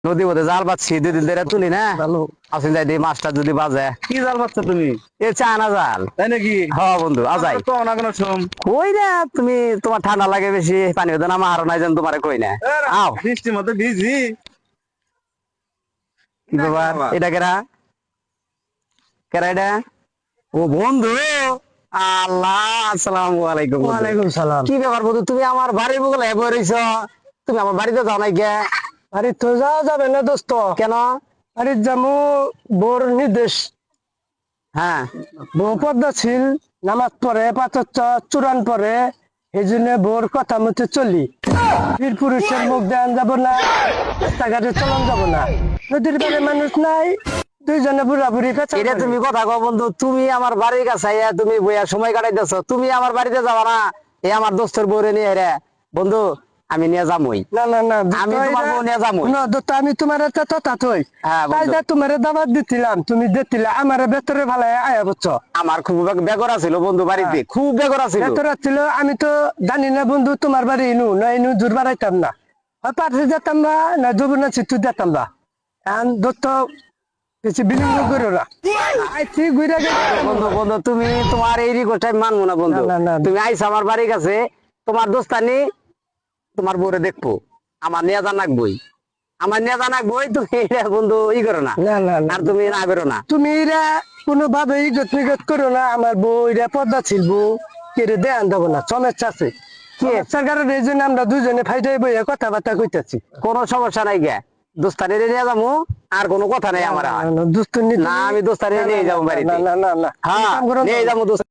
নদী মধ্যে জাল পাচ্ছি 2 দিন ধরে তুলি না ভালো আসেন যাই দিয়ে মাছটা যদি বাজে কি জাল পাচ্ছ তুমি? এ চায়না জাল তাই নাকি? হ্যাঁ বন্ধু আজাই তো না কোনো শ্রম কই না তুমি তোমার ঠান্ডা লাগে বেশি পানি হতো না মারো নাই যেন তোমারে কই না আও বৃষ্টির মধ্যে ভিজি কি ব্যাপার এটা কেরা কেরা এটা ও বন্ধু আল্লাহ আসসালামু আলাইকুম বন্ধু। ওয়ালাইকুম সালাম। কি ব্যাপার বন্ধু তুমি আমার বাড়ির বগলে হয়ে রইছ তুমি আমার বাড়িতে যাও নাই কে আরে তো যাওয়া যাবে না দোস্ত, কেন আরে জামু বোর নির্দেশ হ্যাঁ বউ পদ্মাশীল নামাজ পড়ে পাঁচ চূড়ান পরে এই জন্য বোর কথা মতো চলি। বীর পুরুষের মুখ দেন যাব না, রাস্তাঘাটে চলন যাব না, নদীর পারে মানুষ নাই, দুইজনে বুড়া বুড়ি পেঁচা এটা করে। তুমি কথা কও বন্ধু তুমি আমার বাড়ির কাছে আইয়া তুমি বইয়া সময় কাটাইতেছো তুমি আমার বাড়িতে যাবা না এই আমার দোস্তের বউরে নিয়ে রে বন্ধু আমি নিয়ে যামই না না না আমি তোমার বউ নিয়ে যামই না দোস্ত, আমি তোমার তথই হ্যাঁ তাই বন্ধু তোমার দাবাত দিছিলাম, তুমি দিছিলা আমার ভেতরে ভালো আয়া বুঝছো। আমার খুব বেগরা ছিল বন্ধু বাড়িতে খুব বেগরা ছিল ভেতরে ছিল, আমি তো জানি না বন্ধু তোমার বাড়ি ইনু না ইনু জোর বাড়াইতাম না, হয় পাঠে যেতাম না জবর না চিত্তু যেতাম না। এখন দোস্ত বেশি বিলম্ব করো না, আইছি ঘুরে বন্ধু বন্ধু তুমি তোমার এই রিকোয়েস্ট আমি মানবো না বন্ধু না, না, না। তুমি আইসা আমার বাড়ির কাছে তোমার দোস্তানি তোমার বউরে দেখবো আমার নিয়ে জানাক বই আমার নিয়ে জানাক বই তুমি এটা বন্ধু ই করো না না না না আর তুমি না বেরো না তুমি এরা কোনো ভাবে ইগত নিগত করো না, আমার বউ এরা পদ্মা ছিল বউ কেড়ে দেয়ান দেবো না, সমস্যা আছে কি কারণে এই জন্য আমরা দুজনে ফাইটাই বইয়া কথাবার্তা কইতেছি। কোনো সমস্যা নাই গে দোস্তানি নিয়ে যাবো আর কোনো কথা নাই আমার আর। দুস্ত না আমি দোস্তানি নিয়ে যাবো বাড়িতে না না না না হ্যাঁ কাম করো না। নিয়ে যাবো দোস্ত